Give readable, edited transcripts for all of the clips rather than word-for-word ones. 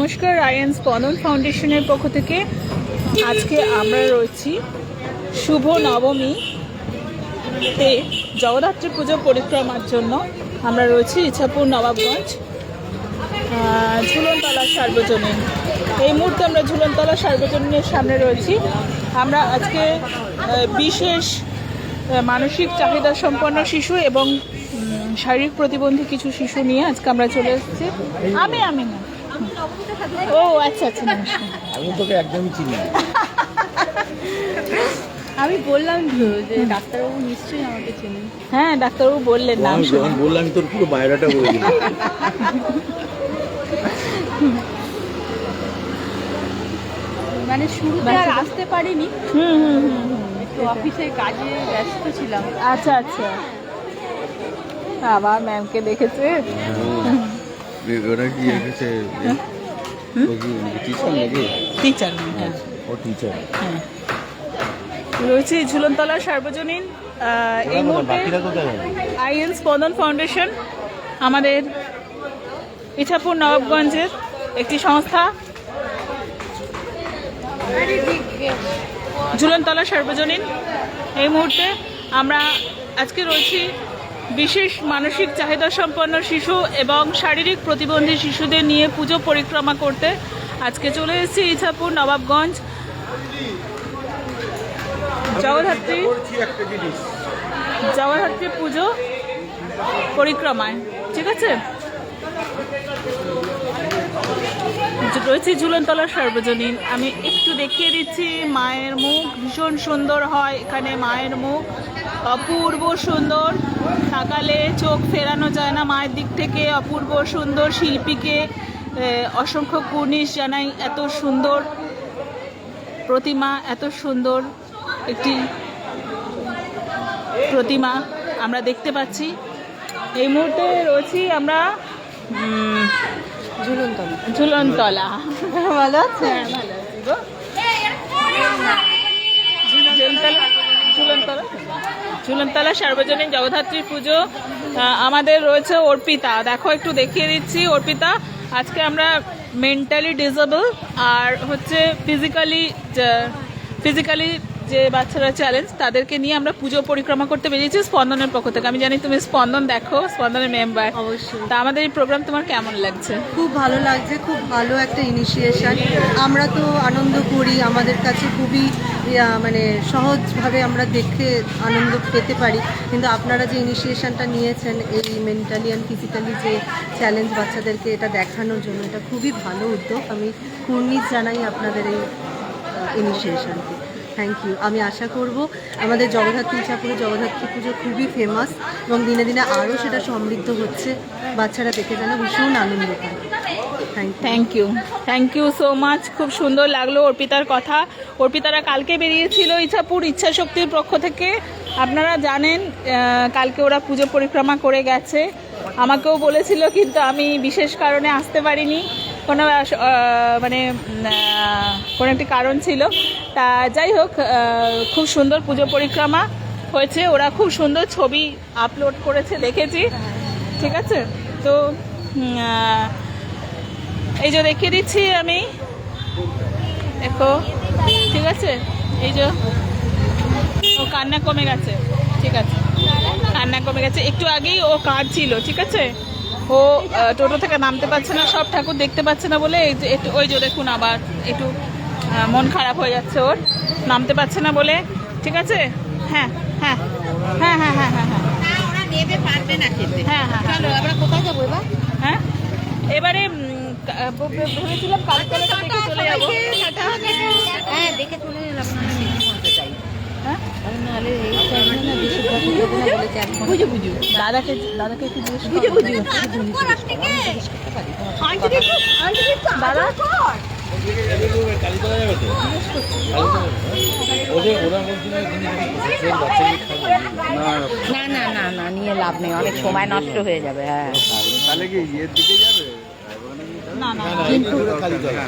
নমস্কার, আইএন স্পন্দন ফাউন্ডেশনের পক্ষ থেকে আজকে আমরা রয়েছি শুভ নবমীতে জগদ্ধাত্রী পুজো পরিক্রমার জন্য। আমরা রয়েছি ইছাপুর নবাবগঞ্জ ঝুলনতলা সার্বজনীন। এই মুহূর্তে আমরা ঝুলনতলা সার্বজনীনের সামনে রয়েছি। আমরা আজকে বিশেষ মানসিক চাহিদা সম্পন্ন শিশু এবং শারীরিক প্রতিবন্ধী কিছু শিশু নিয়ে আজকে আমরা চলে এসেছি। আমি না, ও আচ্ছা আচ্ছা, আমি তোকে একদমই চিনি না। আমি বললাম যে ডাক্তারবাবু নিশ্চয়ই আমাকে চেনেন। হ্যাঁ, ডাক্তারবাবু বললেন নাম শুনে। আমি বললাম তোর পুরো বায়োডাটা বলে দিলাম। মানে শুরুতে আর আসতে পারিনি, একটু অফিসের কাজে ব্যস্ত ছিলাম। আচ্ছা আচ্ছা, আবার ম্যামকে দেখেছে। ওরা কি এসেছে? টিচার নাকি? টিচার, হ্যাঁ ও টিচার। হ্যাঁ, রয়েছে ঝুলনতলা সার্বজনীন। এই মুহূর্তে আইএন স্পন্দন ফাউন্ডেশন আমাদের ইছাপুর নবাবগঞ্জের একটি সংস্থা। ঝুলনতলা সার্বজনীন এই মুহূর্তে আমরা আজকে রয়েছি বিশেষ মানসিক চাহিদা সম্পন্ন শিশু এবং শারীরিক প্রতিবন্ধী শিশুদের নিয়ে পুজো পরিক্রমা করতে আজকে চলে এসেছি ইছাপুর নবাবগঞ্জ জগদ্ধাত্রী পুজো পরিক্রমায়। ঠিক আছে, রয়েছে ঝুলনতলা সার্বজনীন। আমি একটু দেখিয়ে দিচ্ছি। মায়ের মুখ ভীষণ সুন্দর হয় এখানে। মায়ের মুখ অপূর্ব সুন্দর, তাকালে চোখ ফেরানো যায় না মায়ের দিক থেকে। অপূর্ব সুন্দর, শিল্পীকে অসংখ্য কুর্নিশ জানাই। এত সুন্দর প্রতিমা, এত সুন্দর একটি প্রতিমা আমরা দেখতে পাচ্ছি। এই মুহূর্তে রয়েছি আমরা ঝুলনতলা। ভালো আছে? ঝুলনতলা সার্বজনীন জগদ্ধাত্রী পুজো। আমাদের রয়েছে অর্পিতা। দেখো, একটু দেখিয়ে দিচ্ছি। অর্পিতা, আজকে আমরা মেন্টালি ডিসেবল আর হচ্ছে ফিজিক্যালি যে বাচ্চারা চ্যালেঞ্জ, তাদেরকে নিয়ে আমরা পুজো পরিক্রমা করতে বেরিয়েছি স্পন্দনের পক্ষ থেকে। আমি জানি তুমি স্পন্দন দেখো, স্পন্দনের মেম্বার। অবশ্যই। তা আমাদের এই প্রোগ্রাম তোমার কেমন লাগছে? খুব ভালো লাগছে, খুব ভালো একটা ইনিশিয়েশন। আমরা তো আনন্দ করি, আমাদের কাছে খুবই মানে সহজভাবে আমরা দেখে আনন্দ পেতে পারি, কিন্তু আপনারা যে ইনিশিয়েশনটা নিয়েছেন এই মেন্টালি অ্যান্ড ফিজিক্যালি যে চ্যালেঞ্জ বাচ্চাদেরকে, এটা দেখানোর জন্য এটা খুবই ভালো উদ্যোগ। আমি কুর্নিশ জানাই আপনাদের এই ইনিশিয়েশনকে। Thank you. আমি আশা করব আমাদের ইছাপুরে জগদ্ধাত্রী পুজো খুবই ফেমাস এবং দিনে দিনে আরও সেটা সমৃদ্ধ হচ্ছে। বাচ্চারা দেখে যেন ভীষণ আনন্দ পায়। Thank you so much. খুব সুন্দর লাগলো অর্পিতার কথা। অর্পিতারা কালকে বেরিয়েছিল ইছাপুর ইচ্ছা শক্তির পক্ষ থেকে। আপনারা জানেন কালকে ওরা পুজো পরিক্রমা করে গেছে। আমাকেও বলেছিল, কিন্তু আমি বিশেষ কারণে আসতে পারিনি। কোনো কোনো একটি কারণ ছিল। তা যাই হোক, খুব সুন্দর পুজো পরিক্রমা হয়েছে। ওরা খুব সুন্দর ছবি আপলোড করেছে, দেখেছি। ঠিক আছে, তো এই যে দেখিয়ে দিচ্ছি আমি, দেখো। ঠিক আছে, এই যে ও কান্না কমে গেছে। ঠিক আছে, কান্না কমে গেছে। একটু আগেই ও কাঁদছিল। ঠিক আছে, ও টোটো থেকে নামতে পারছে না, সব ঠাকুর দেখতে পাচ্ছে না বলে এই যে একটু, ওই যে দেখুন আবার একটু মন খারাপ হয়ে যাচ্ছে ওর, নামতে পারছে না বলে। ঠিক আছে, হ্যাঁ হ্যাঁ হ্যাঁ হ্যাঁ হ্যাঁ হ্যাঁ হ্যাঁ হ্ঁ হ্যাঁ। চলো আমরা কোথায় যাবো এবার? হ্যাঁ, এবারে ভেবেছিলাম কালতলাটা দেখে চলে যাবো। হ্যাঁ, দেখে চলে এলাম। হ্যাঁ, দাদাকে একটু জিজ্ঞেস দাদা। না না না না, নিয়ে লাভ নেই, অনেক সময় নষ্ট হয়ে যাবে। হ্যাঁ, তাহলে কি ইয়ের দিকে যাবে? না না কিন্তু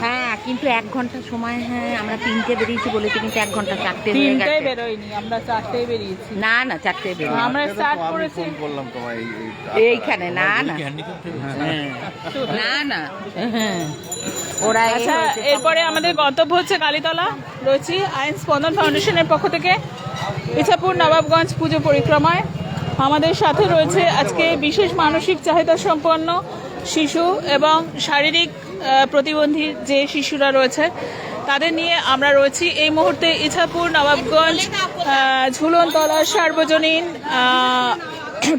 হ্যাঁ, কিন্তু 1 ঘন্টা সময়, হ্যাঁ আমরা 3টে বেরিয়েছি বলেছি, কিন্তু 1 ঘন্টা 4টে হয়ে তিনটায় গেছে। বেরোয়নি, আমরা 4টায় বেরিয়েছি। না না, 4টে বেরিয়েছি আমরা স্টার্ট করেছি ফোন করলাম তোমায় এইখানে। না না হ্যাঁ, না না হ্যাঁ, ওরা এই আচ্ছা, হয়েছে সব- এরপরে আমাদের গন্তব্য হচ্ছে কালীতলা। রয়েছি আইন স্পন্দন ফাউন্ডেশনের পক্ষ থেকে ইছাপুর নবাবগঞ্জ পুজো পরিক্রমায়। আমাদের সাথে রয়েছে আজকে বিশেষ মানসিক চাহিদা সম্পন্ন শিশু এবং শারীরিক প্রতিবন্ধী যে শিশুরা রয়েছে তাদের নিয়ে আমরা রয়েছি এই মুহূর্তে ইছাপুর নবাবগঞ্জ ঝুলনতলা সার্বজনীন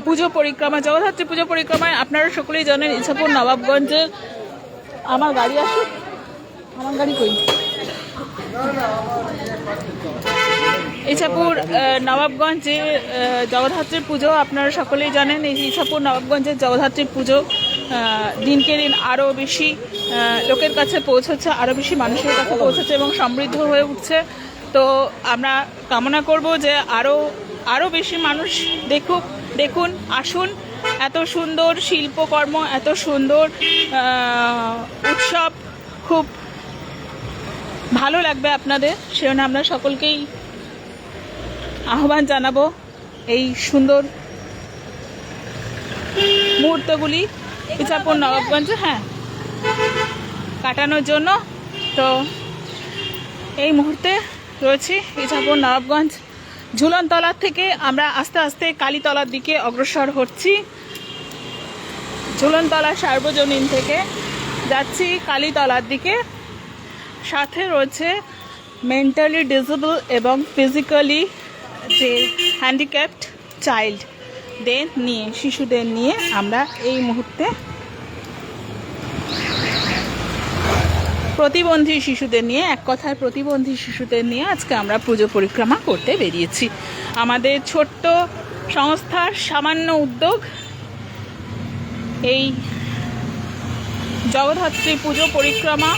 পুজো পরিক্রমা, জগদ্ধাত্রী পুজো পরিক্রমায়। আপনারা সকলেই জানেন ইছাপুর নবাবগঞ্জের, আমার গাড়ি আসুক, আমার গাড়ি কই, ইছাপুর নবাবগঞ্জে জগদ্ধাত্রীর পুজো আপনারা সকলেই জানেন। এই ইছাপুর নবাবগঞ্জের জগদ্ধাত্রীর পুজো দিনকে দিন আরও বেশি লোকের কাছে পৌঁছচ্ছে, আরও বেশি মানুষের কাছে পৌঁছচ্ছে এবং সমৃদ্ধ হয়ে উঠছে। তো আমরা কামনা করব যে আরও বেশি মানুষ দেখুন, আসুন। এত সুন্দর শিল্পকর্ম, এত সুন্দর উৎসব খুব ভালো লাগবে আপনাদের। সেজন্য আমরা সকলকেই আহ্বান জানাবো এই সুন্দর মুহূর্তগুলি ইছাপুর নবাবগঞ্জে কাটানোর জন্য। তো এই মুহূর্তে রয়েছি ইছাপুর নবাবগঞ্জ ঝুলনতলার থেকে আমরা আস্তে আস্তে কালীতলার দিকে অগ্রসর হচ্ছি। ঝুলনতলা সার্বজনীন থেকে যাচ্ছি কালীতলার দিকে। সাথে রয়েছে মেন্টালি ডিসেবল এবং ফিজিক্যালি যে হ্যান্ডিক্যাপড চাইল্ডদের নিয়ে, শিশুদের নিয়ে আমরা এই মুহূর্তে, প্রতিবন্ধী শিশুদের নিয়ে, এক কথায় প্রতিবন্ধী শিশুদের নিয়ে আজকে আমরা পুজো পরিক্রমা করতে বেরিয়েছি। আমাদের ছোট্ট সংস্থার সামান্য উদ্যোগ এই জগদ্ধাত্রী পুজো পরিক্রমা।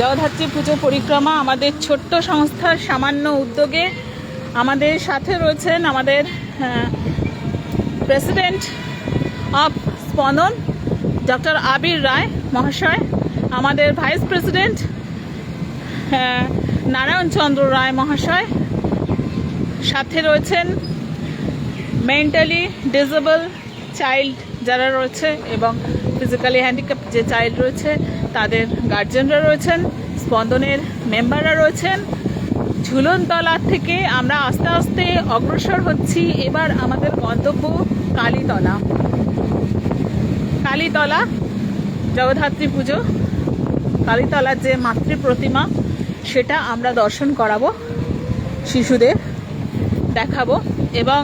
জগদ্ধাত্রী পুজো পরিক্রমা আমাদের ছোট্ট সংস্থার সামান্য উদ্যোগে। আমাদের সাথে রয়েছেন আমাদের প্রেসিডেন্ট অফ স্পন্দন ডক্টর আবির রায় মহাশয়, আমাদের ভাইস প্রেসিডেন্ট নারায়ণ চন্দ্র রায় মহাশয়, সাথে রয়েছেন মেন্টালি ডিসেবল চাইল্ড যারা রয়েছে এবং ফিজিক্যালি হ্যান্ডিক্যাপ যে চাইল্ড রয়েছে তাদের গার্জেনরা রয়েছেন, স্পন্দনের মেম্বাররা রয়েছেন। ঝুলনতলা থেকে আমরা আস্তে আস্তে অগ্রসর হচ্ছি এবার আমাদের গন্তব্য কালীতলা। কালীতলা জগদ্ধাত্রী পুজো, কালীতলার যে মাতৃ প্রতিমা সেটা আমরা দর্শন করাবো, শিশুদের দেখাবো। এবং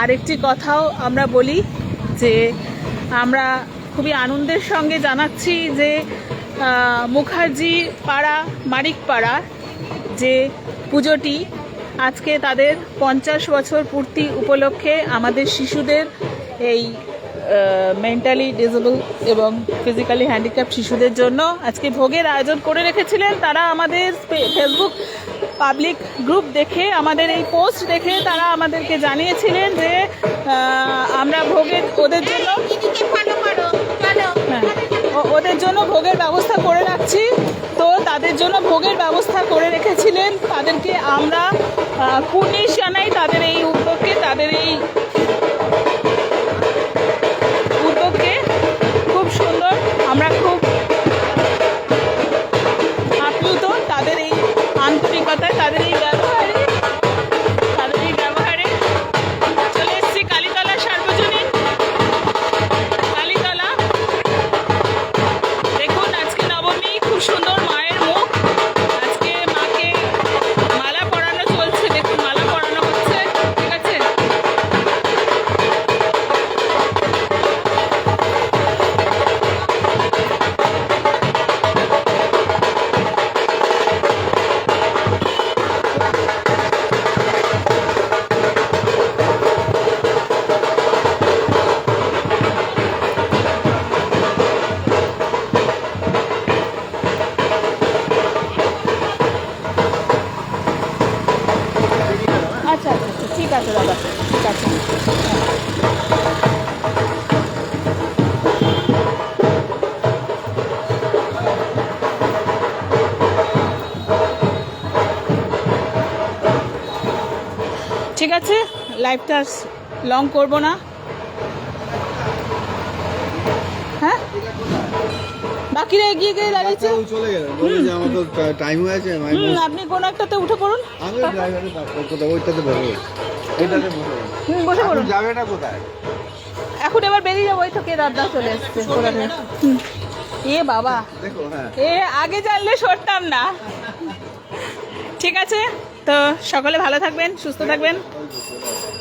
আরেকটি কথাও আমরা বলি যে আমরা খুবই আনন্দের সঙ্গে জানাচ্ছি যে মুখার্জি পাড়া, মানিকপাড়া যে পুজোটি আজকে তাদের 50 বছর পূর্তি উপলক্ষে আমাদের শিশুদের, এই মেন্টালি ডিসেবল এবং ফিজিক্যালি হ্যান্ডিক্যাপ শিশুদের জন্য আজকে ভোগের আয়োজন করে রেখেছিলেন। তারা আমাদের ফেসবুক পাবলিক গ্রুপ দেখে, আমাদের এই পোস্ট দেখে তারা আমাদেরকে জানিয়েছিলেন যে আমরা ভোগের ওদের জন্য ওদের জন্য ভোগের ব্যবস্থা করে রাখছি। তো তাদের জন্য ভোগের ব্যবস্থা করে রেখেছিলেন, তাদেরকে আমরা কুর্নিশ জানাই তাদের এই উদ্যোগকে, তাদের এই উদ্যোগকে খুব সুন্দর, আমরা খুব আপ্লুত তাদের এই আন্তরিকতায়, তাদের এই ব্যবহারে। চলে এসেছি কালীতলা সার্বজনীন। কালীতলা দেখুন, আজকে নবমী, খুব সুন্দর মায়ের মুখ। আজকে মাকে মালা পরানো চলছে, দেখুন মালা পরানো হচ্ছে, ঠিক আছে। আছে দাদা, ঠিক আছে। ঠিক আছে, লাইভটা লং করব না। হ্যাঁ, বাকিরা এগিয়ে গিয়ে দাঁড়িয়েছে। চলে গেল, বলে যে আমার তো টাইম হয়েছে। আপনি কোনো একটাতে উঠে পড়ুন। আমি ড্রাইভারের কোথায় ওইটাতে বসে, এটাতে বসে। বসে পড়ুন। যাবেটা কোথায়? এখন এবার বেরিয়ে যাবো। ওই তো কে দাদা চলে এসছে। এ বাবা, দেখো, হ্যাঁ এ আগে জানলে সরতাম না। ঠিক আছে, তো সকলে ভালো থাকবেন, সুস্থ থাকবেন।